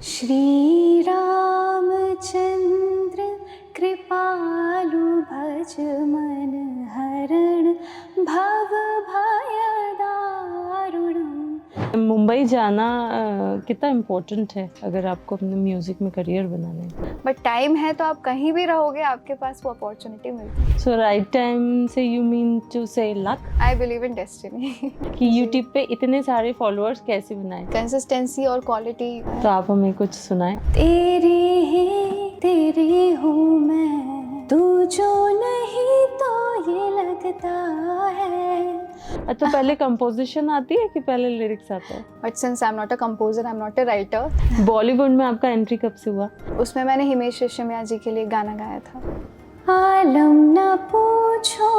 श्री रामचंद्र कृपालु भज मन हरण भव भय दारुणम्। मुंबई जाना कितना इम्पोर्टेंट है अगर आपको अपने म्यूजिक में करियर बनाना है। बट टाइम है तो आप कहीं भी रहोगे, आपके पास वो अपॉर्चुनिटी मिलती है। सो राइट टाइम से यू मीन टू से luck. I believe in destiny कि यूट्यूब पे इतने सारे फॉलोअर्स कैसे बनाए? कंसिस्टेंसी और क्वालिटी। तो आप हमें कुछ सुनाएं। तेरी हूँ मैं, तू जो नहीं तो ये लगता है। तो पहले कंपोजिशन आती है कि पहले लिरिक्स आता है? But since I am not a composer, I am not a writer. Bollywood में आपका एंट्री कब से हुआ? उसमें मैंने हिमेश रेशमिया जी के लिए गाना गाया था, आलम ना पूछो।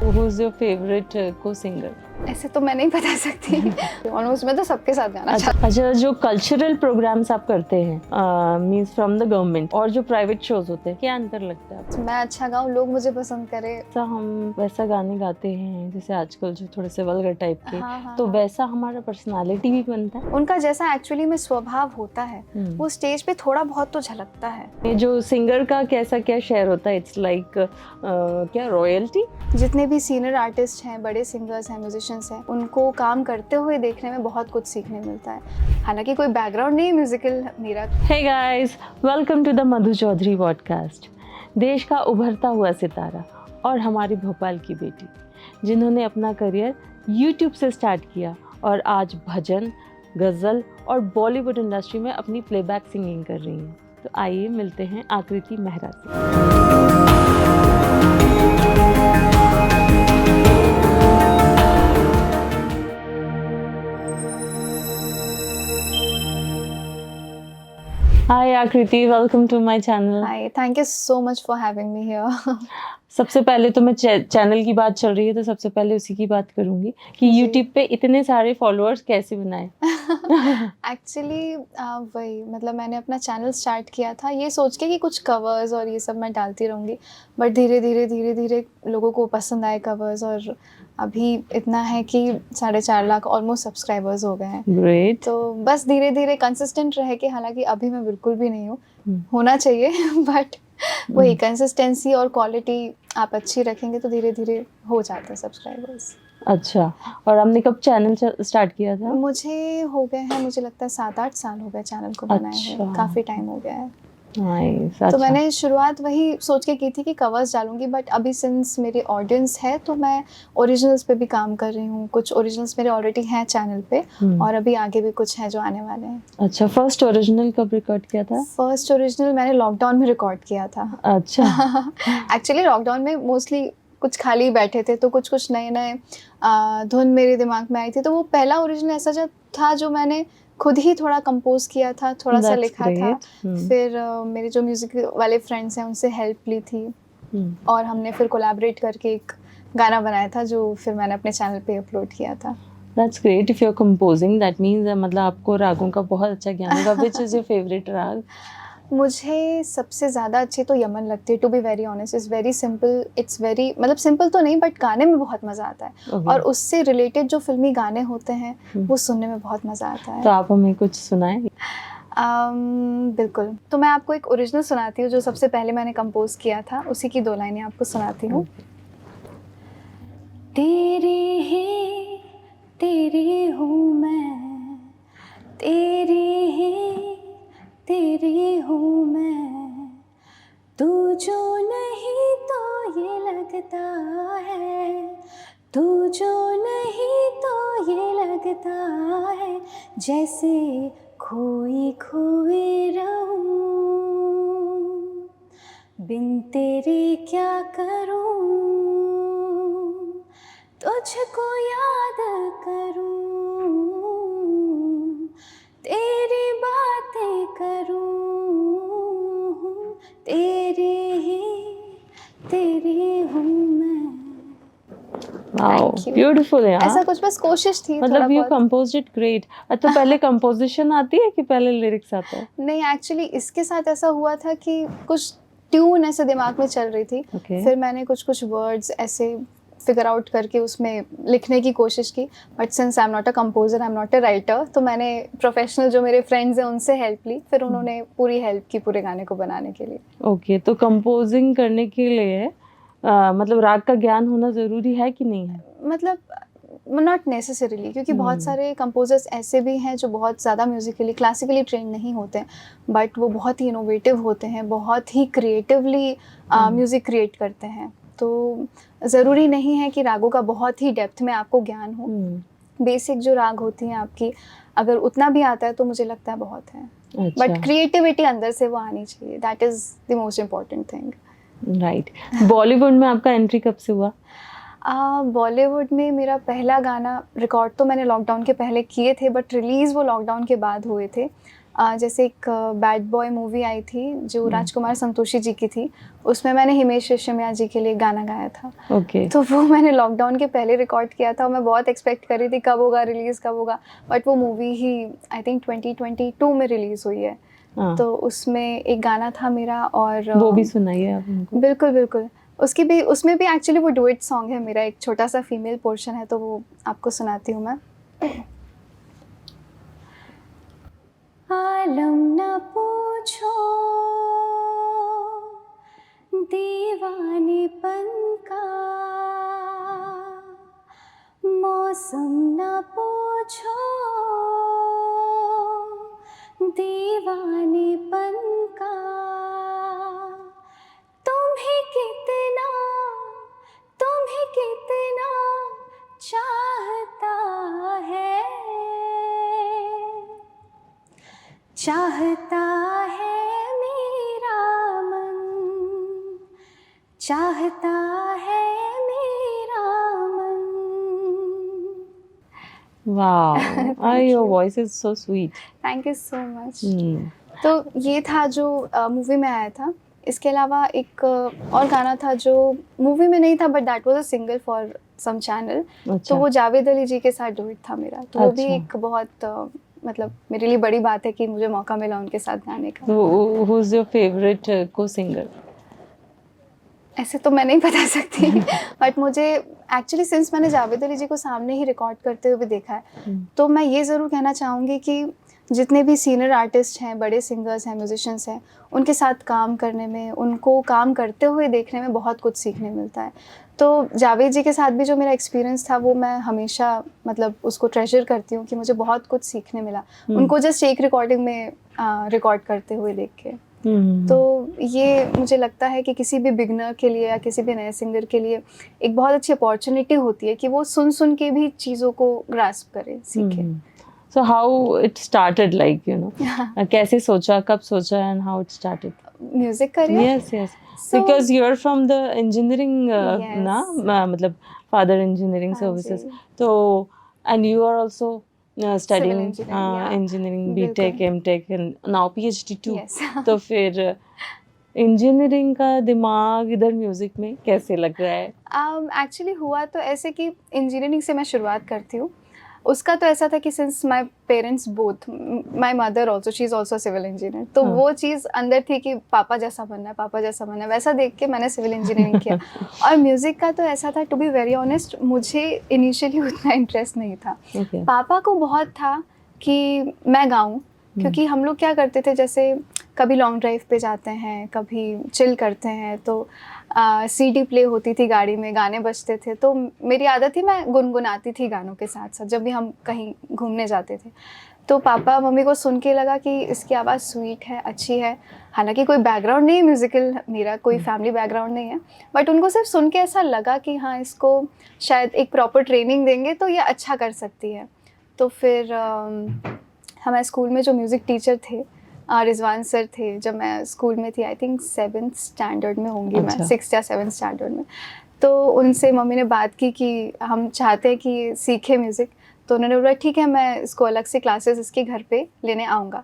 Who is your favorite co-singer? ऐसे तो मैं नहीं बता सकती। ऑलमोस्ट मैं तो सबके साथ गाना अच्छा, जो कल्चरल प्रोग्राम्स आप करते हैं मींस फ्रॉम द गवर्नमेंट और जो प्राइवेट शोज होते हैं, क्या अंतर लगता है आपको? मैं अच्छा गाऊं, लोग मुझे पसंद करें। तो हम वैसा गाने गाते हैं जैसे आजकल जो थोड़े से वल्गर टाइप के, तो वैसा हमारा पर्सनालिटी भी बनता है। उनका जैसा एक्चुअली में स्वभाव होता है वो स्टेज पे थोड़ा बहुत तो झलकता है। ये जो सिंगर का कैसा क्या शेयर होता है? इट्स लाइक क्या रॉयल्टी? जितने भी सीनियर आर्टिस्ट हैं, बड़े सिंगर्स हैं, म्यूजिशियंस हैं, उनको काम करते हुए देखने में बहुत कुछ सीखने मिलता है। हालांकि कोई बैकग्राउंड नहीं है म्यूजिकल मेरा। Hey guys, welcome to the Madhu Chaudhary podcast. देश का उभरता हुआ सितारा और हमारी भोपाल की बेटी, जिन्होंने अपना करियर यूट्यूब से स्टार्ट किया और आज भजन, गज़ल और बॉलीवुड इंडस्ट्री में अपनी प्लेबैक सिंगिंग कर रही हैं। तो आइए मिलते हैं आकृति मेहरा से। Hi Akriti, welcome to my channel. Hi, thank you so much for having me here. सबसे पहले तो मैं चैनल की बात चल रही है तो सबसे पहले उसी की बात करूंगी कि YouTube पे इतने सारे फॉलोअर्स कैसे बनाए? एक्चुअली वही, मतलब मैंने अपना चैनल स्टार्ट किया था ये सोच के कि कुछ कवर्स और ये सब मैं डालती रहूँगी, बट धीरे धीरे लोगों को पसंद आए कवर्स, और अभी इतना है कि 4.5 लाख ऑलमोस्ट सब्सक्राइबर्स हो गए हैं। ग्रेट। तो बस धीरे धीरे कंसिस्टेंट रह के, हालांकि अभी मैं बिल्कुल भी नहीं हूँ, होना चाहिए बट वही कंसिस्टेंसी और क्वालिटी आप अच्छी रखेंगे तो धीरे धीरे हो जाते हैं सब्सक्राइबर्स। अच्छा, और आपने कब चैनल स्टार्ट किया था? मुझे हो गए हैं, मुझे लगता है 7-8 साल हो गए चैनल को बनाए हुए। काफ़ी टाइम हो गया है। Nice, तो मैंने शुरुआत वही सोच के की थी कि कवर्स डालूंगी, बट अभी सिंस मेरी ऑडियंस है तो मैं ओरिजिनल्स पे भी काम कर रही हूँ। कुछ ओरिजिनल्स मेरे ऑलरेडी हैं चैनल पे और अभी आगे भी कुछ है जो आने वाले हैं। अच्छा, फर्स्ट ओरिजिनल कब रिकॉर्ड किया था? फर्स्ट ओरिजिनल मैंने लॉकडाउन में रिकॉर्ड किया था। अच्छा। एक्चुअली लॉकडाउन में मोस्टली कुछ खाली बैठे थे तो कुछ नए धुन मेरे दिमाग में आई थी, तो वो पहला ओरिजिनल ऐसा था जो मैंने खुद ही थोड़ा कंपोज किया था, थोड़ा सा लिखा था। फिर मेरे जो म्यूजिक वाले फ्रेंड्स हैं उनसे हेल्प ली थी और हमने फिर कोलैबोरेट करके एक गाना बनाया था जो फिर मैंने अपने चैनल पे अपलोड किया था। That's great. If you're composing, that means मतलब आपको रागों का बहुत अच्छा ज्ञान होगा। Which is your favorite राग? मुझे सबसे ज़्यादा अच्छी तो यमन लगती है, to be very honest. Is very simple, it's very, मतलब सिंपल तो नहीं बट गाने में बहुत मज़ा आता है। और उससे रिलेटेड जो फिल्मी गाने होते हैं वो सुनने में बहुत मज़ा आता है। तो आप हमें कुछ सुनाएं। बिल्कुल, तो मैं आपको एक ओरिजिनल सुनाती हूँ जो सबसे पहले मैंने कंपोज किया था, उसी की 2 लाइनें आपको सुनाती हूँ। तेरी हूँ मैं, तेरी हूँ मैं, तू जो नहीं तो ये लगता है, तू जो नहीं तो ये लगता है, जैसे खोई खोई रहूं, बिन तेरे क्या करूं, तुझको याद करूं, तेरी बातें करूं, तेरी हूँ मैं। Wow, beautiful यार। ऐसा कुछ बस कोशिश थी, मतलब you composed it great। तो पहले कंपोजिशन आती है कि पहले लिरिक्स आता है? नहीं, एक्चुअली इसके साथ ऐसा हुआ था कि कुछ ट्यून ऐसे दिमाग में चल रही थी, फिर मैंने कुछ वर्ड्स ऐसे फिगर आउट करके उसमें लिखने की कोशिश की, but since I am not a composer, I am not a writer, तो मैंने प्रोफेशनल जो मेरे फ्रेंड्स हैं उनसे हेल्प ली, फिर उन्होंने पूरी हेल्प की पूरे गाने को बनाने के लिए। ओके, तो कंपोजिंग करने के लिए मतलब राग का ज्ञान होना ज़रूरी है कि नहीं है? मतलब नॉट नेसेसरीली, क्योंकि बहुत सारे कंपोजर्स ऐसे भी हैं जो बहुत ज़्यादा म्यूज़िकली क्लासिकली ट्रेंड नहीं होते हैं, बट वो बहुत ही इनोवेटिव होते हैं, बहुत ही क्रिएटिवली म्यूज़िक क्रिएट करते हैं। तो ज़रूरी नहीं है कि रागों का बहुत ही डेप्थ में आपको ज्ञान हो। बेसिक जो राग होती हैं आपकी, अगर उतना भी आता है तो मुझे लगता है बहुत है। अच्छा, बट क्रिएटिविटी अंदर से वो आनी चाहिए, that is the most important thing. Right. Bollywood में आपका एंट्री कब से हुआ? बॉलीवुड में मेरा पहला गाना रिकॉर्ड तो मैंने लॉकडाउन के पहले किए थे, बट रिलीज़ वो लॉकडाउन के बाद हुए थे। जैसे एक बैड बॉय मूवी आई थी जो राजकुमार संतोषी जी की थी, उसमें मैंने हिमेश रेशमिया जी के लिए गाना गाया था। ओके। तो वो मैंने लॉकडाउन के पहले रिकॉर्ड किया था और मैं बहुत एक्सपेक्ट कर रही थी कब होगा रिलीज़, कब होगा, बट वो मूवी ही आई थिंक 2022 में रिलीज़ हुई है। हाँ, तो उसमें एक गाना था मेरा, और वो भी सुनाइए आप हमको। बिल्कुल बिल्कुल, उसमें भी एक्चुअली वो डुएट सॉन्ग है मेरा, एक छोटा सा फीमेल पोर्शन है, तो वो आपको सुनाती हूँ मैं। आलम न पूछो दीवानेपन का, मौसम न पूछो दीवानेपन का, तुम्हें कितना चाहता है, चाहता है मेरा मन, चाहता है मेरा मन। Wow, your voice is so sweet. Thank you so much. तो ये था जो मूवी में आया था। इसके अलावा एक और गाना था जो मूवी में नहीं था, but that was a single for some channel. तो वो जावेद अली जी के साथ डुएट था मेरा, तो वो भी एक बहुत मतलब मेरे लिए बड़ी बात है कि मुझे मौका मिला उनके साथ गाने का। हु इज योर फेवरेट को सिंगर? ऐसे तो मैं नहीं बता सकती, बट मुझे एक्चुअली सिंस मैंने जावेद अली जी को सामने ही रिकॉर्ड करते हुए देखा है, तो मैं ये ज़रूर कहना चाहूँगी कि जितने भी सीनियर आर्टिस्ट हैं, बड़े सिंगर्स हैं, म्यूजिशियंस हैं, उनके साथ काम करने में, उनको काम करते हुए देखने में बहुत कुछ सीखने मिलता है। तो जावेद जी के साथ भी जो मेरा एक्सपीरियंस था वो मैं हमेशा मतलब उसको ट्रेजर करती हूँ कि मुझे बहुत कुछ सीखने मिला उनको जस्ट एक रिकॉर्डिंग में रिकॉर्ड करते हुए देख के। तो ये मुझे लगता है कि किसी भी बिगनर के लिए या किसी भी नए सिंगर के लिए एक बहुत अच्छी अपॉर्चुनिटी होती है कि वो सुन के भी चीज़ों को ग्रास्प करे, सीखे। So how it started, like, you know, कैसे सोचा, कब सोचा, and how it started? Music career? Yes. Because you're from the engineering, ना, मतलब father engineering services. तो and you are also studying engineering, B.Tech, M.Tech and now PhD too. तो फिर engineering का दिमाग इधर म्यूजिक में कैसे लग रहा है? एक्चुअली हुआ तो ऐसे कि इंजीनियरिंग से मैं शुरुआत करती हूँ। उसका तो ऐसा था कि since my parents both, my mother also, she is also civil engineer, तो वो चीज़ अंदर थी कि पापा जैसा बनना है, वैसा देख के मैंने सिविल इंजीनियरिंग किया। और म्यूज़िक का तो ऐसा था, टू बी वेरी ऑनेस्ट, मुझे इनिशियली उतना इंटरेस्ट नहीं था। पापा को बहुत था कि मैं गाऊँ, क्योंकि हम लोग क्या करते थे, जैसे कभी लॉन्ग ड्राइव पे जाते हैं, कभी चिल करते हैं, तो सीडी प्ले होती थी गाड़ी में, गाने बजते थे, तो मेरी आदत थी मैं गुनगुनाती थी गानों के साथ साथ जब भी हम कहीं घूमने जाते थे। तो पापा मम्मी को सुन के लगा कि इसकी आवाज़ स्वीट है, अच्छी है। हालांकि कोई बैकग्राउंड नहीं है म्यूज़िकल, मेरा कोई फैमिली बैकग्राउंड नहीं है, बट उनको सिर्फ सुन के ऐसा लगा कि हाँ, इसको शायद एक प्रॉपर ट्रेनिंग देंगे तो ये अच्छा कर सकती है। तो फिर हमारे स्कूल में जो म्यूज़िक टीचर थे, रिजवान सर थे, जब मैं स्कूल में थी, आई थिंक 7th स्टैंडर्ड में होंगी मैं, 6th या 7th स्टैंडर्ड में, तो उनसे मम्मी ने बात की कि हम चाहते हैं कि सीखे म्यूज़िक। तो उन्होंने बोला ठीक है, मैं इसको अलग से क्लासेस इसके घर पे लेने आऊँगा।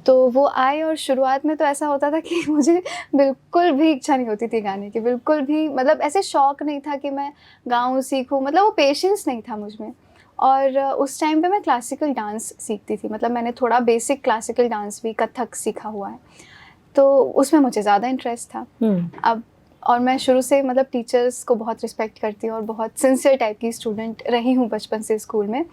तो वो आए और शुरुआत में तो ऐसा होता था कि मुझे बिल्कुल भी इच्छा नहीं होती थी गाने की, बिल्कुल भी, मतलब ऐसे शौक़ नहीं था कि मैं गाऊँ, सीखूँ, मतलब वो पेशेंस नहीं था मुझ में। और उस टाइम पे मैं क्लासिकल डांस सीखती थी, मतलब मैंने थोड़ा बेसिक क्लासिकल डांस भी, कथक सीखा हुआ है, तो उसमें मुझे ज़्यादा इंटरेस्ट था। अब और मैं शुरू से मतलब टीचर्स को बहुत रिस्पेक्ट करती हूँ और बहुत सिंसियर टाइप की स्टूडेंट रही हूँ बचपन से स्कूल में।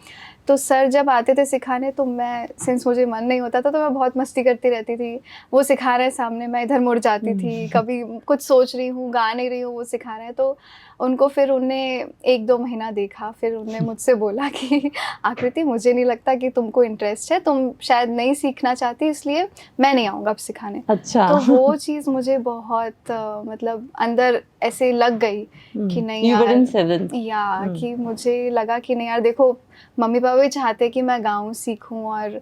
तो सर जब आते थे सिखाने तो मैं, सिंस मुझे मन नहीं होता था तो मैं बहुत मस्ती करती रहती थी। वो सिखा रहे सामने, मैं इधर मुड़ जाती थी, कभी कुछ सोच रही हूँ, गा नहीं रही हूँ, वो सिखा रहे हैं। तो उनको फिर उनने 1-2 महीना देखा, फिर उनने मुझसे बोला कि आकृति मुझे नहीं लगता कि तुमको इंटरेस्ट है, तुम शायद नहीं सीखना चाहती, इसलिए मैं नहीं आऊँगा अब सिखाने। अच्छा। तो वो चीज़ मुझे बहुत मतलब अंदर ऐसे लग गई कि नहीं You were in यार, 7th. कि मुझे लगा कि नहीं यार, देखो मम्मी पापा भी चाहते कि मैं गाऊँ, सीखूँ, और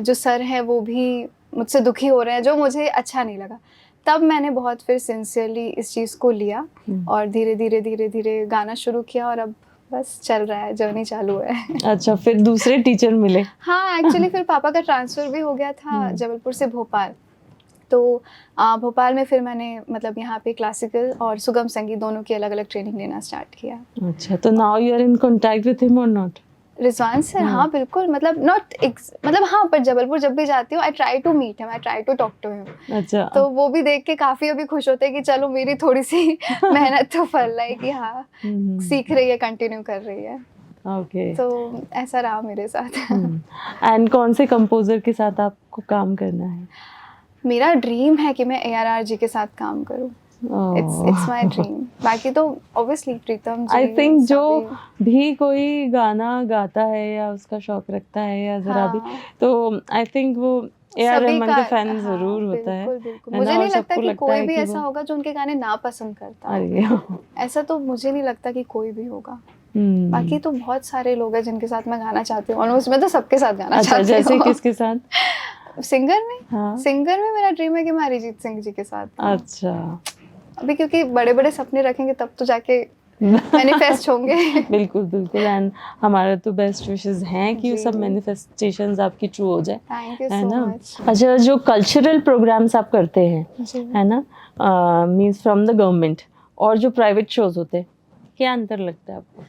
जो सर है वो भी मुझसे दुखी हो रहे हैं, जो मुझे अच्छा नहीं लगा। तब मैंने बहुत फिर सिंसियरली इस चीज़ को लिया और धीरे-धीरे गाना शुरू किया और अब बस चल रहा है, जर्नी चालू है। अच्छा, फिर दूसरे टीचर मिले? हाँ, एक्चुअली फिर पापा का ट्रांसफ़र भी हो गया था जबलपुर से भोपाल। तो भोपाल में फिर मैंने मतलब यहाँ पे क्लासिकल और सुगम संगीत दोनों की अलग-अलग ट्रेनिंग लेना स्टार्ट किया। अच्छा, तो now you are in contact with him or not? Rizwan sir, हाँ बिल्कुल, मतलब मतलब हाँ, पर जबलपुर जब भी जाती हूँ I try to meet him, I try to talk to him. अच्छा। तो वो भी देख के काफ़ी अभी खुश होते हैं कि चलो मेरी थोड़ी-सी मेहनत तो फल रही कि हाँ, सीख रही है, कंटिन्यू कर रही है। ओके। तो ऐसा रहा मेरे साथ। एंड कौन से कंपोज़र के साथ आपको काम करना है? मेरा ड्रीम है कि मैं ARR जी के साथ काम करूँ। It's my dream. बाकी तो obviously Pritam ji, I think जो सभी। भी कोई गाना गाता है या उसका शौक रखता है या ज़रा भी, हाँ, तो आई थिंक वो ए.आर. सभी रहमान का, का फैन हाँ, ज़रूर होता है बिल्कुल। ना? मुझे और नहीं लगता सबको कि लगता कोई है भी कि ऐसा वो, होगा जो उनके गाने ना पसंद करता हो। अरे ऐसा तो मुझे नहीं लगता कि कोई भी होगा। बाकी तो बहुत सारे लोग हैं जिनके साथ मैं गाना चाहती हूँ, ऑलमोस्ट मैं तो सबके साथ गाना अच्छा, चाहती हूँ। जैसे किसके साथ? सिंगर में? हाँ। सिंगर में मेरा ड्रीम है कि मैं अरिजीत सिंह जी के साथ गाऊँ। अच्छा। अभी क्योंकि बड़े-बड़े सपने रखेंगे तब तो जाके मैनिफेस्ट होंगे। बिल्कुल एंड हमारे तो बेस्ट विशेस हैं कि ये जी, सब मैनिफेस्टेशंस आपकी ट्रू हो जाए, थैंक यू है सो ना? मच। अच्छा, जो कल्चरल प्रोग्राम्स आप करते हैं, जी। है ना, मीन्स फ्रॉम द गवर्नमेंट, और जो प्राइवेट शोज होते हैं, क्या अंतर लगता है आपको?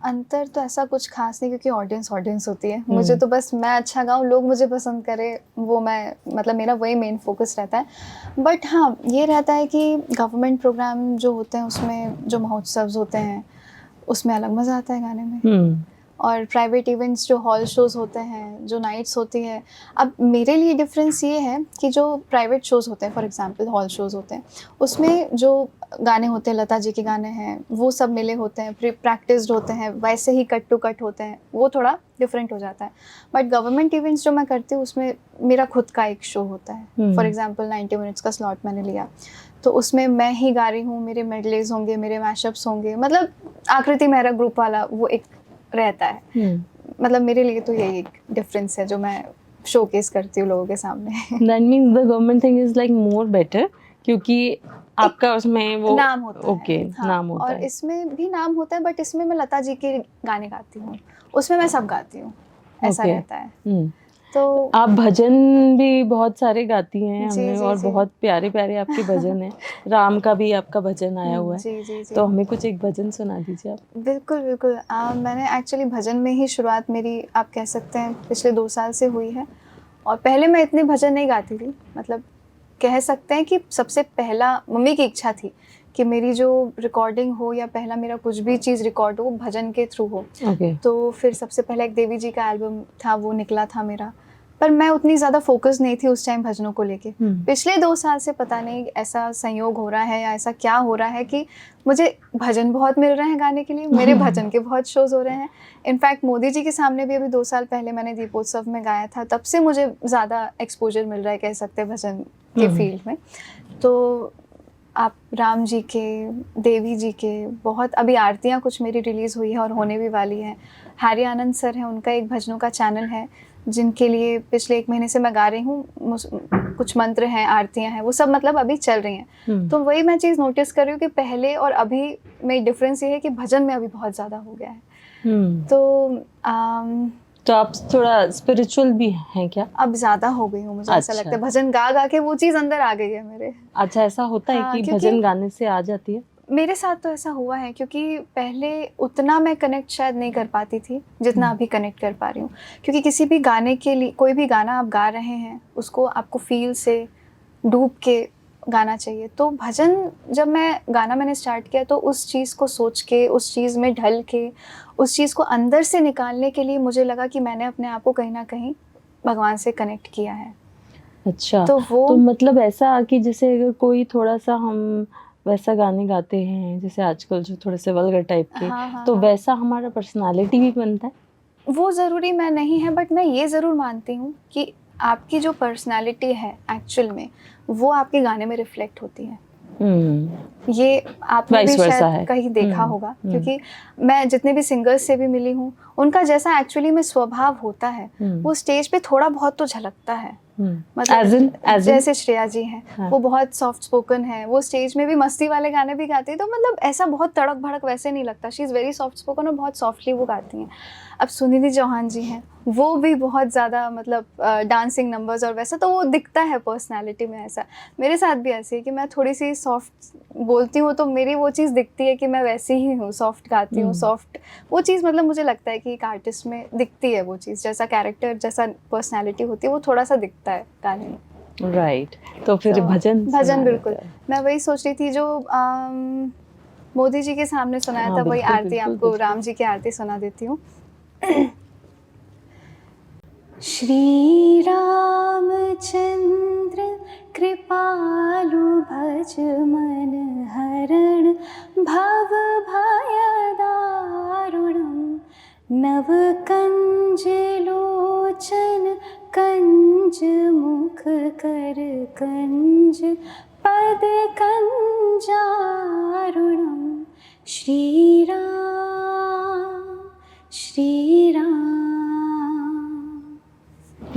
अंतर तो ऐसा कुछ खास नहीं, क्योंकि ऑडियंस होती है। मुझे तो बस मैं अच्छा गाऊँ, लोग मुझे पसंद करें, वो मैं मतलब मेरा वही मेन फोकस रहता है। बट हाँ, ये रहता है कि गवर्नमेंट प्रोग्राम जो होते हैं उसमें जो महोत्सव होते हैं उसमें अलग मज़ा आता है गाने में। और प्राइवेट इवेंट्स जो हॉल शोज़ होते हैं, जो नाइट्स होती है, अब मेरे लिए डिफ़रेंस ये है कि जो प्राइवेट शोज़ होते हैं, फॉर एग्ज़ाम्पल हॉल शोज़ होते हैं, उसमें जो गाने होते हैं, लता जी के गाने हैं, वो सब मिले होते हैं, प्रैक्टिस्ड होते हैं, वैसे ही कट टू कट होते हैं, वो थोड़ा डिफरेंट हो जाता है। बट गवर्नमेंट इवेंट्स जो मैं करती हूँ उसमें मेरा खुद का एक शो होता है। फॉर एग्ज़ाम्पल 90 मिनट्स का स्लॉट मैंने लिया, तो उसमें मैं ही गा रही हूँ, मेरे मेडलेज़ होंगे, मेरे मैशअप्स होंगे, मतलब आकृति मेहरा ग्रुप वाला वो एक रहता है। मतलब मेरे लिए तो यही एक डिफरेंस है जो मैं शोकेस करती हूँ लोगों के सामने। That means the government thing is like more better, क्योंकि आपका उसमें वो नाम होता ओके है। हाँ, नाम होता और है। इसमें भी नाम होता है, बट इसमें मैं लता जी के गाने गाती हूँ, उसमें मैं सब गाती हूँ, ऐसा ओके। रहता है। तो आप भजन भी बहुत सारे गाती हैं जी हमने, जी और जी। बहुत प्यारे प्यारे आपके भजन हैं। राम का भी आपका भजन आया हुआ है, जी जी जी। तो हमें कुछ एक भजन सुना दीजिए आप। बिल्कुल। मैंने एक्चुअली भजन में ही शुरुआत मेरी, आप कह सकते हैं, पिछले 2 साल से हुई है। और पहले मैं इतने भजन नहीं गाती थी, मतलब कह सकते हैं कि सबसे पहला मम्मी की इच्छा थी कि मेरी जो रिकॉर्डिंग हो या पहला मेरा कुछ भी चीज़ रिकॉर्ड हो वो भजन के थ्रू हो। ओके। तो फिर सबसे पहले एक देवी जी का एल्बम था, वो निकला था मेरा, पर मैं उतनी ज़्यादा फोकस नहीं थी उस टाइम भजनों को लेके। पिछले 2 साल से पता नहीं ऐसा संयोग हो रहा है या ऐसा क्या हो रहा है कि मुझे भजन बहुत मिल रहे हैं गाने के लिए, मेरे भजन के बहुत शोज़ हो रहे हैं। इनफैक्ट मोदी जी के सामने भी अभी 2 साल पहले मैंने दीपोत्सव में गाया था, तब से मुझे ज़्यादा एक्सपोजर मिल रहा है, कह सकते हैं, भजन के फील्ड में। तो आप राम जी के, देवी जी के, बहुत अभी आरतियाँ कुछ मेरी रिलीज़ हुई है और होने भी वाली हैं। हैरी आनंद सर हैं, उनका एक भजनों का चैनल है, जिनके लिए पिछले 1 महीने से मैं गा रही हूँ। कुछ मंत्र हैं, आरतियाँ हैं, वो सब मतलब अभी चल रही हैं। तो वही मैं चीज़ नोटिस कर रही हूँ कि पहले और अभी में डिफरेंस ये है कि भजन में अभी बहुत ज़्यादा हो गया है। तो आप थोड़ा स्पिरिचुअल भी हैं क्या? अब ज़्यादा हो गई हूँ, मुझे ऐसा लगता है, भजन गा गा के वो चीज़ अंदर आ गई है मेरे। अच्छा, ऐसा होता है कि भजन गाने से आ जाती है? मेरे साथ तो ऐसा हुआ है, क्योंकि पहले उतना मैं कनेक्ट शायद नहीं कर पाती थी जितना अभी कनेक्ट कर पा रही हूँ। क्योंकि किसी भी गाने के लिए, कोई भी गाना आप गा रहे हैं, उसको आपको फील से डूब के गाना चाहिए। तो भजन जब मैंने स्टार्ट किया तो उस चीज़ को सोच के, उस चीज़ में ढल के, उस चीज़ को अंदर से निकालने के लिए मुझे लगा कि मैंने अपने आप को कहीं न कहीं भगवान से कनेक्ट किया है। अच्छा, तो वो तो मतलब ऐसा कि जैसे अगर कोई थोड़ा-सा हम वैसा गाने गाते हैं, जैसे आजकल जो थोड़े से वल्गर टाइप के, हाँ, हाँ, तो हाँ। वैसा हमारा पर्सनैलिटी भी बनता है? वो ज़रूरी मैं नहीं है, बट मैं ये ज़रूर मानती हूँ कि आपकी जो पर्सनैलिटी है एक्चुअल में, वो आपके गाने में रिफ्लेक्ट होती है। ये आपने भी वाइस वर्सा शायद है। कहीं देखा होगा, हुँ। क्योंकि मैं जितने भी सिंगर्स से भी मिली हूँ, उनका जैसा एक्चुअली में स्वभाव होता है, वो स्टेज पे थोड़ा बहुत तो झलकता है। As in? जैसे श्रेया जी हैं, हाँ। वो बहुत सॉफ्ट स्पोकन है, वो स्टेज में भी मस्ती वाले गाने भी गाती है, तो मतलब ऐसा बहुत तड़क भड़क वैसे नहीं लगता। She is very soft spoken और बहुत सॉफ्टली वो गाती हैं। अब सुनिधि चौहान जी हैं, वो भी बहुत ज़्यादा मतलब डांसिंग नंबर्स और वैसा, तो वो दिखता है पर्सनैलिटी में ऐसा। मेरे साथ भी ऐसे है कि मैं थोड़ी सी सॉफ्ट बोलती हूँ, तो मेरी वो चीज़ दिखती है कि मैं वैसी ही हूँ, सॉफ्ट गाती हूँ, सॉफ्ट वो चीज़, मतलब मुझे लगता है कि एक आर्टिस्ट में दिखती है वो चीज़, जैसा कैरेक्टर, जैसा पर्सनैलिटी होती है, वो थोड़ा सा दिखता है गाने में। राइट, तो फिर तो भजन भजन सुना बिल्कुल, देते हैं। मैं वही सोच रही थी जो मोदी जी के सामने सुनाया हाँ, था, वही बिल्कुल, आरती बिल्कुल, आपको, बिल्कुल। राम जी की आरती सुना देती हूँ। श्री रामचंद्र कृपालु भज मन हरण भव भय दारुणम् नव कंज लोचन कंज मुख कर कंज पद कंजारुणम् Shri Ram.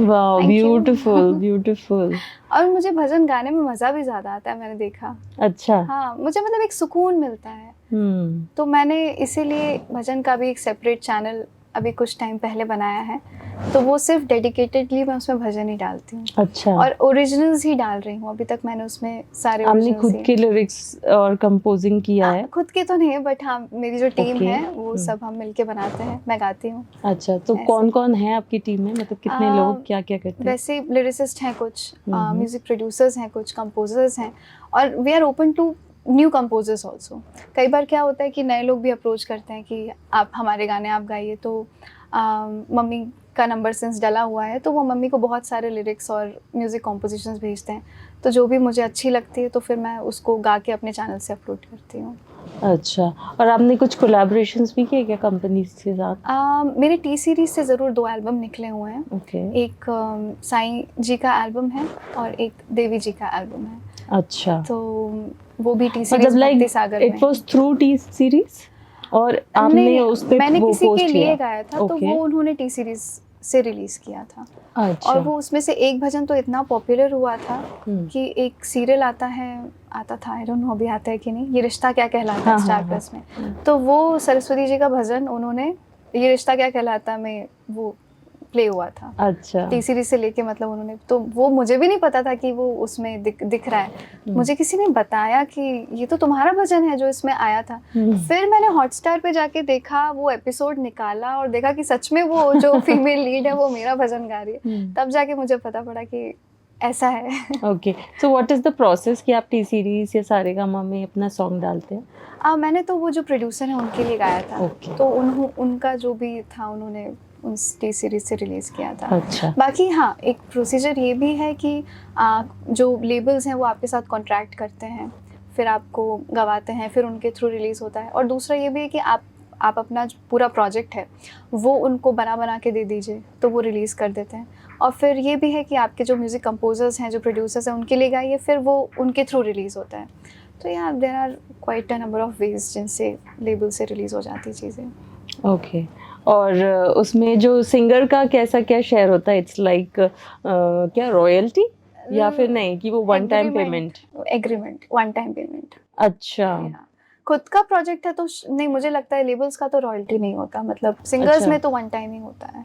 Wow, Thank you. Beautiful, beautiful. और मुझे भजन गाने में मज़ा भी ज़्यादा आता है, मैंने देखा। अच्छा। हाँ, मुझे मतलब एक सुकून मिलता है। हुँ। तो मैंने इसीलिए भजन का भी एक सेपरेट चैनल अभी कुछ टाइम पहले बनाया है। तो वो सिर्फ़ डेडिकेटेडली मैं उसमें भजन ही डालती हूँ। अच्छा। और ओरिजिनल्स ही डाल रही हूँ। अभी तक मैंने उसमें सारे आपने ओरिजिनल्स खुद ही के लिरिक्स और कंपोजिंग किया है? खुद के तो नहीं है, बट हाँ, मेरी जो टीम ओके। है वो सब हम मिलके बनाते हैं, मैं गाती हूँ। अच्छा, तो ऐसे। कौन-कौन है आपकी टीम में? मतलब कितने लोग अ, क्या-क्या करते हैं? वैसे लिरिसिस्ट हैं कुछ, हम्म। म्यूज़िक प्रोड्यूसर्स हैं कुछ, कंपोज़र्स हैं, और we are open to new composers also. कई बार क्या होता है कि नए लोग भी अप्रोच करते हैं कि आप हमारे गाने आप गाइए, तो मम्मी का नंबर सिंस डला हुआ है, तो वो मम्मी को बहुत सारे लिरिक्स और म्यूज़िक कॉम्पोजिशंस भेजते हैं। तो जो भी मुझे अच्छी लगती है, तो फिर मैं उसको गा के अपने चैनल से अपलोड करती हूँ। अच्छा, और आपने कुछ कोलैबोरेशंस भी किए क्या कंपनीज के साथ? मेरे टी सीरीज़ से ज़रूर 2 एल्बम निकले हुए हैं। ओके। एक साईं जी का एल्बम है और एक देवी जी का एल्बम है। अच्छा, तो वो भी टी मतलब सीरीज़ भक्ति लाइक सागर इट में। वाज थ्रू टी सीरीज और नहीं, आपने नहीं, उस पे मैंने वो किसी के पोस्ट लिए किया? गाया था, तो ओके। वो उन्होंने टी सीरीज़ से रिलीज़ किया था। और अच्छा। वो उसमें से एक भजन तो इतना पॉपुलर हुआ था कि एक सीरियल आता था, आई डोंट नो अभी आता है कि नहीं, ये रिश्ता क्या कहलाता है, हाँ, स्टार हाँ, प्लस में। हाँ। तो वो सरस्वती जी का भजन उन्होंने ये रिश्ता क्या कहलाता में वो प्ले हुआ था। अच्छा। टी सीरीज़ से लेके मतलब उन्होंने, तो वो मुझे भी नहीं पता था कि वो उसमें दिख रहा है। मुझे किसी ने बताया कि ये तो तुम्हारा भजन है जो इसमें आया था। फिर मैंने हॉटस्टार पे जाके देखा, वो एपिसोड निकाला और देखा कि सच में वो जो फीमेल लीड है वो मेरा भजन गा रही है। तब जाके मुझे पता पड़ा कि ऐसा है। Okay, so what is the process कि आप टी सीरीज या सारेगामा में अपना सॉन्ग डालते हैं? मैंने तो वो जो प्रोड्यूसर है उनके लिए गाया था। ओके। तो उनका जो भी था उन्होंने उस टी सीरीज़ से रिलीज़ किया था। अच्छा। बाकी हाँ, एक प्रोसीजर ये भी है कि जो लेबल्स हैं वो आपके साथ कॉन्ट्रैक्ट करते हैं, फिर आपको गवाते हैं, फिर उनके थ्रू रिलीज़ होता है। और दूसरा ये भी है कि आप अपना जो पूरा प्रोजेक्ट है वो उनको बना के दे दीजिए, तो वो रिलीज़ कर देते हैं। और फिर ये भी है कि आपके जो म्यूज़िक कंपोजर्स हैं, जो प्रोड्यूसर्स हैं, उनके लिए गाइए, फिर वो उनके थ्रू रिलीज़ होता है। तो या there are quite a number of ways जिनसे लेबल से रिलीज़ हो जाती चीज़ें। ओके, और उसमें जो सिंगर का कैसा क्या शेयर होता है? इट्स लाइक क्या रॉयल्टी या फिर नहीं कि वो one time payment? Agreement, one time payment. अच्छा। या खुद का प्रोजेक्ट है तो नहीं, मुझे लगता है लेबल्स का तो रॉयल्टी नहीं होता, मतलब सिंगर्स अच्छा। में तो वन टाइम ही होता है।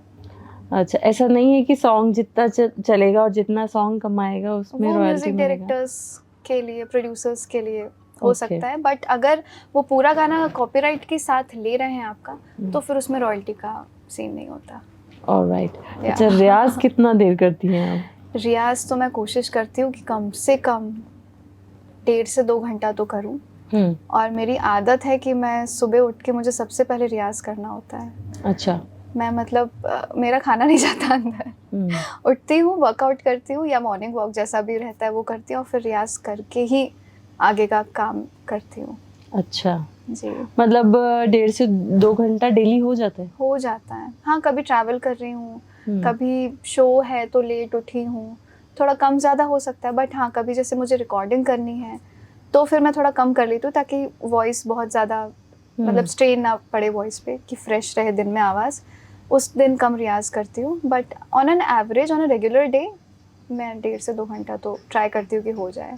अच्छा, ऐसा नहीं है कि सॉन्ग जितना चलेगा और जितना सॉन्ग कमाएगा उसमें वो रॉयल्टी म्यूजिक मिलेगा? डायरेक्टर्स के लिए, प्रोड्यूसर्स के लिए हो ओके। सकता है, बट अगर वो पूरा गाना कॉपीराइट के साथ ले रहे हैं आपका, तो फिर उसमें रॉयल्टी का सीन नहीं होता। ऑलराइट। या अच्छा, रियाज कितना देर करती हैं आप? रियाज तो मैं कोशिश करती हूँ कि कम से कम 1.5 से 2 घंटा तो करूँ। और मेरी आदत है कि मैं सुबह उठ के मुझे सबसे पहले रियाज़ करना होता है। अच्छा। मैं मतलब मेरा खाना नहीं जाता अंदर। उठती हूँ, वर्कआउट करती हूँ या मॉर्निंग वॉक जैसा भी रहता है वो करती हूँ और फिर रियाज़ करके ही आगे का काम करती हूँ। अच्छा जी। मतलब 1.5 से 2 घंटा डेली हो जाता है? हो जाता है। हाँ, कभी ट्रैवल कर रही हूँ, हम्म। कभी शो है तो लेट उठी हूँ, थोड़ा कम ज़्यादा हो सकता है। बट हाँ, कभी जैसे मुझे रिकॉर्डिंग करनी है तो फिर मैं थोड़ा कम कर लेती हूँ ताकि वॉइस बहुत ज़्यादा मतलब स्ट्रेन ना पड़े वॉइस पे, कि फ्रेश रहे दिन में आवाज़। उस दिन कम रियाज़ करती हूँ, but on an average on a regular day मैं 1.5 से 2 घंटा तो ट्राई करती हूँ कि हो जाए।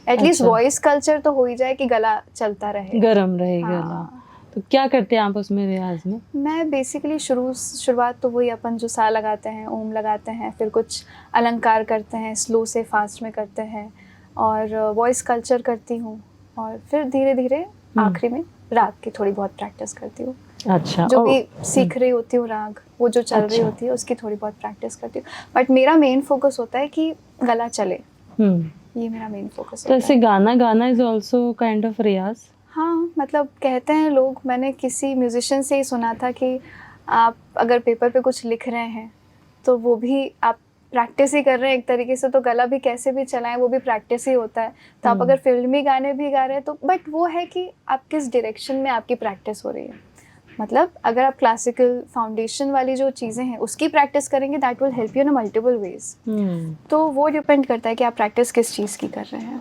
एटलीस्ट अच्छा। वॉइस कल्चर तो हो ही जाए कि गला चलता रहे। गरम रहे गला। हाँ। तो क्या करते हैं आप उसमें रियाज में? मैं बेसिकली शुरुआत तो वही अपन जो सा लगाते हैं, ओम लगाते हैं, फिर कुछ अलंकार करते हैं, स्लो से फास्ट में करते हैं और वॉइस कल्चर करती हूँ और फिर धीरे धीरे आखिरी में राग की थोड़ी बहुत प्रैक्टिस करती हूँ। अच्छा। जो भी सीख रही होती हूँ राग, वो जो चल रही अच्छा। होती है उसकी थोड़ी बहुत प्रैक्टिस करती हूँ। बट मेरा मेन फोकस होता है कि गला चले, ये मेरा मेन फोकस तो होता ऐसे है। गाना गाना इज ऑल्सो काइंड ऑफ रियाज? हाँ, मतलब कहते हैं लोग, मैंने किसी म्यूजिशियन से ही सुना था कि आप अगर पेपर पे कुछ लिख रहे हैं तो वो भी आप प्रैक्टिस ही कर रहे हैं एक तरीके से, तो गला भी कैसे भी चलाएं वो भी प्रैक्टिस ही होता है। तो आप अगर फिल्मी गाने भी गा रहे हैं तो बट वो है कि आप किस डायरेक्शन में आपकी प्रैक्टिस हो रही है। मतलब अगर आप क्लासिकल फाउंडेशन वाली जो चीज़ें हैं उसकी प्रैक्टिस करेंगे that will help you in multiple ways. तो वो डिपेंड करता है कि आप प्रैक्टिस किस चीज़ की कर रहे हैं।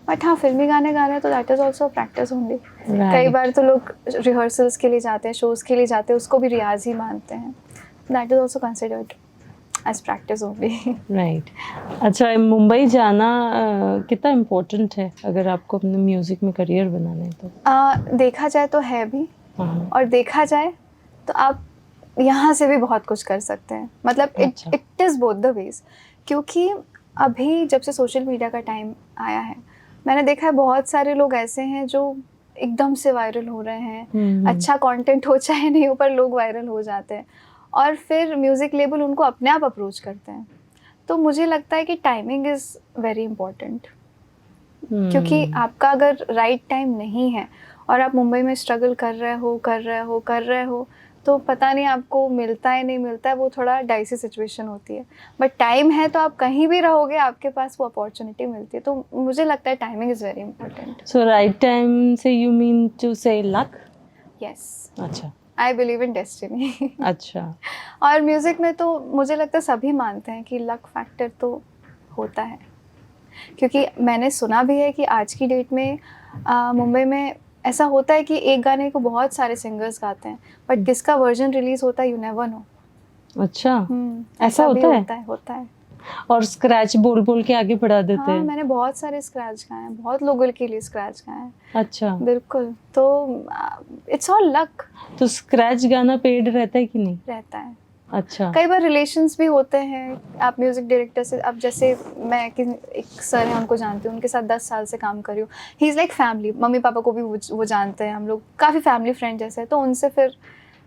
बट हाँ, फिल्मी गाने गा रहे हैं तो दैट इज़ ऑल्सो प्रैक्टिस होंगी। कई बार तो लोग रिहर्सल्स के लिए जाते हैं, शोज़ के लिए जाते हैं, उसको भी रियाज ही मानते हैं। That is also considered as practice only. Right. अच्छा, मुंबई जाना कितना इम्पोर्टेंट है अगर आपको अपने म्यूजिक में करियर बनाना है तो? देखा जाए तो है भी, और देखा जाए तो आप यहाँ से भी बहुत कुछ कर सकते हैं। मतलब it is both the ways. क्योंकि अभी जब से सोशल मीडिया का टाइम आया है, मैंने देखा है बहुत सारे लोग ऐसे हैं जो एकदम से वायरल हो रहे हैं। अच्छा कंटेंट हो चाहे नहीं हो, पर लोग वायरल हो जाते हैं और फिर म्यूज़िक लेबल उनको अपने आप अप्रोच करते हैं। तो मुझे लगता है कि टाइमिंग इज़ वेरी इम्पोर्टेंट। क्योंकि आपका अगर राइट टाइम नहीं है और आप मुंबई में स्ट्रगल कर रहे हो तो पता नहीं आपको मिलता है नहीं मिलता है, वो थोड़ा डाइसी सिचुएशन होती है। बट टाइम है तो आप कहीं भी रहोगे, आपके पास वो अपॉर्चुनिटी मिलती है। तो मुझे लगता है timing is very important. So right time से यू मीन टू से लक? यस, अच्छा। I believe in destiny. अच्छा। और म्यूज़िक में तो मुझे लगता है सभी मानते हैं कि लक फैक्टर तो होता है। क्योंकि मैंने सुना भी है कि आज की डेट में मुंबई में ऐसा होता है कि एक गाने को बहुत सारे सिंगर्स गाते हैं, बट किसका वर्जन रिलीज होता है यू नेवर नो। अच्छा, ऐसा भी होता है? होता है। और स्क्रैच बोल बोल के आगे बढ़ा देते हाँ, हैं? मैंने बहुत सारे स्क्रैच गाए हैं, बहुत लोगों के लिए स्क्रैच गाए हैं। अच्छा। बिल्कुल। तो इट्स ऑल लक। तो स्क्रैच गाना पेड रहता है कि नहीं? रहता है। अच्छा। कई बार रिलेशंस भी होते हैं। आप म्यूज़िक डायरेक्टर से, अब जैसे मैं एक सर हैं उनको जानती हूँ, उनके साथ 10 साल से काम कर रही हूँ। He is like family. Mummy papa को भी वो जानते हैं, हम लोग काफ़ी फैमिली फ्रेंड जैसे हैं। तो उनसे फिर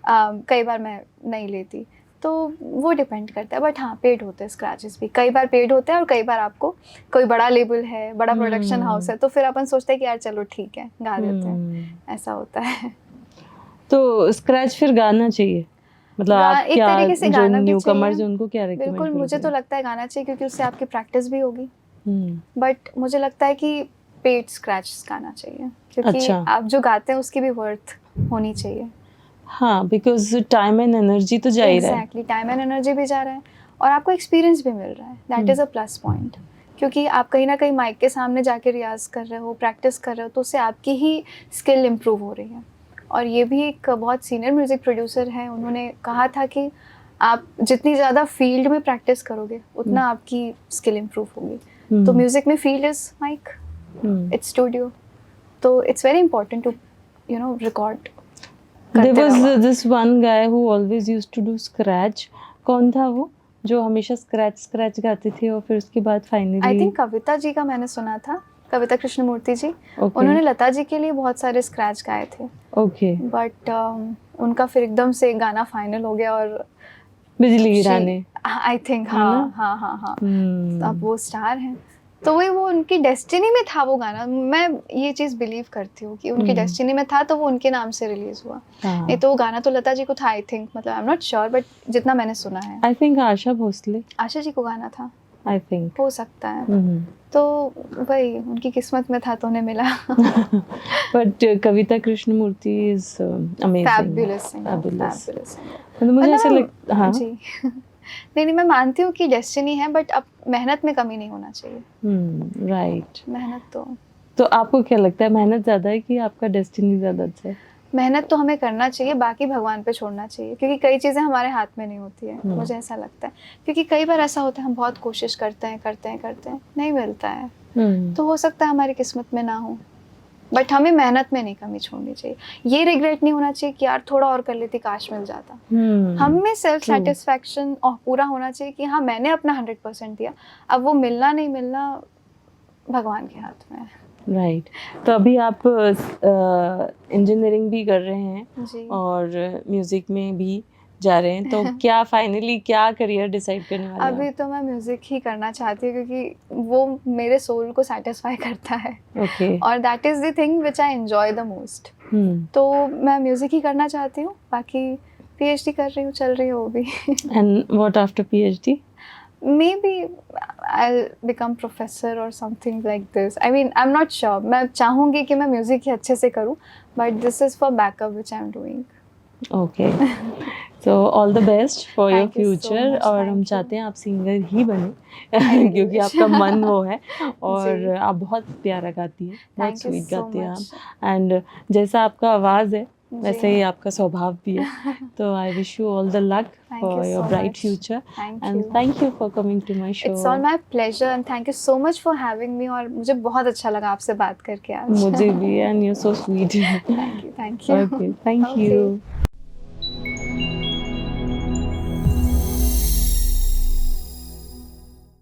कई बार मैं नहीं लेती, तो वो डिपेंड करता है। बट हाँ, पेड होते हैं स्क्रैचेस भी, कई बार पेड होते हैं और कई बार आपको कोई बड़ा लेबल है, बड़ा प्रोडक्शन हाउस है, तो फिर अपन सोचते हैं कि यार चलो ठीक है गा देते हैं। ऐसा होता है। तो स्क्रैच फिर गाना चाहिए? मतलब आप एक क्या तरीके से जो गाना भी न्यू कमर्स चाहिए। हैं उनको क्या रेकमेंड बिल्कुल, मुझे तो करोगे? लगता है गाना चाहिए क्योंकि उससे आपकी प्रैक्टिस भी होगी। बट मुझे लगता है कि पेड स्क्रैच गाना चाहिए क्योंकि अच्छा। आप जो गाते हैं उसकी भी वर्थ होनी चाहिए। हाँ, बिकॉज टाइम एंड एनर्जी तो जा ही रहा है। एग्जैक्टली, टाइम एंड एनर्जी भी जा रहा है और आपको एक्सपीरियंस भी मिल रहा है। That is a plus point. क्योंकि आप कहीं ना कहीं माइक के सामने जाके रियाज कर रहे हो, प्रैक्टिस कर रहे हो, तो उससे आपकी ही स्किल इम्प्रूव हो रही है। और ये भी एक बहुत सीनियर म्यूज़िक प्रोड्यूसर हैं, उन्होंने कहा था कि आप जितनी ज़्यादा फील्ड में प्रैक्टिस करोगे उतना आपकी स्किल इम्प्रूव होगी। तो म्यूज़िक में field is mic, it's studio, तो it's very important to record. There was this one guy who always used to do scratch. कौन था वो जो हमेशा स्क्रैच गाते थे और फिर उसके बाद finally? I think Kavita ji का मैंने सुना था, कविता कृष्णमूर्ति जी। उन्होंने लता जी के लिए बहुत सारे स्क्रैच गाए थे। ओके। बट उनका फिर एकदम से गाना फाइनल हो गया और बिजली गिराने, आई थिंक। हाँ हाँ हाँ हाँ। अब वो स्टार हैं तो वो उनकी डेस्टिनी में था वो गाना। मैं ये चीज़ बिलीव करती हूँ कि उनकी डेस्टिनी में था तो वो उनके नाम से रिलीज हुआ। नहीं तो वो गाना तो लता जी को था आई थिंक, मतलब I am not sure but जितना मैंने सुना है। आई थिंक आशा भोसले, आशा जी को गाना था, आई थिंक, हो सकता है। तो वही उनकी किस्मत में था तो उन्हें मिला। But Kavita Krishnamurthy is amazing, fabulous singer, fabulous. Fabulous singer. मतलब मुझे ऐसा लगता, हाँ जी। नहीं मैं मानती हूँ कि डेस्टिनी है बट अब मेहनत में कमी नहीं होना चाहिए। राइट। मेहनत तो आपको क्या लगता है, मेहनत ज्यादा है कि आपका डेस्टिनी ज्यादा अच्छा है? मेहनत तो हमें करना चाहिए, बाकी भगवान पे छोड़ना चाहिए, क्योंकि कई चीज़ें हमारे हाथ में नहीं होती है। मुझे ऐसा लगता है, क्योंकि कई बार ऐसा होता है हम बहुत कोशिश करते हैं नहीं मिलता है। तो हो सकता है हमारी किस्मत में ना हो, बट हमें मेहनत में नहीं कमी छोड़नी चाहिए। ये रिग्रेट नहीं होना चाहिए कि यार थोड़ा और कर लेती, काश मिल जाता। हमें सेल्फ सेटिस्फैक्शन पूरा होना चाहिए कि हाँ मैंने अपना 100% दिया, अब वो मिलना नहीं मिलना भगवान के हाथ में है। राइट। तो अभी आप इंजीनियरिंग भी कर रहे हैं जी। और म्यूजिक में भी जा रहे हैं, तो क्या फाइनली क्या करियर डिसाइड करने वाले हैं अभी तो मैं म्यूजिक ही करना चाहती हूँ, क्योंकि वो मेरे सोल को सेटिस्फाई करता है। ओके। और that is the thing which I enjoy the most. तो मैं म्यूजिक ही करना चाहती हूँ, बाकी पीएचडी कर रही हूँ, चल रही है वो भी। And what after PhD? Maybe I'll become professor or something like this. I mean, I'm not sure. मैं चाहूँगी कि मैं म्यूजिक ही अच्छे से करूँ, but this is for backup which I'm doing. Okay. So all the best for your Thank you so future. much, और thank हम you. चाहते हैं आप सिंगर ही बने I really क्योंकि wish. आपका मन वो है, और जी। आप बहुत प्यारा गाती हैं, बहुत Thank you स्वीट so गाती हैं much. आप। एंड जैसा आपका आवाज़ है वैसे जी। ही आपका स्वभाव भी है। तो I wish you all the luck Thank for you your so bright much. Future, Thank and you. Thank you for coming to my show. It's all my pleasure and thank you so much for having me. और मुझे बहुत अच्छा लगा आपसे बात करके आज। मुझे भी, and you so sweet. Thank you. Okay, thank Okay. You.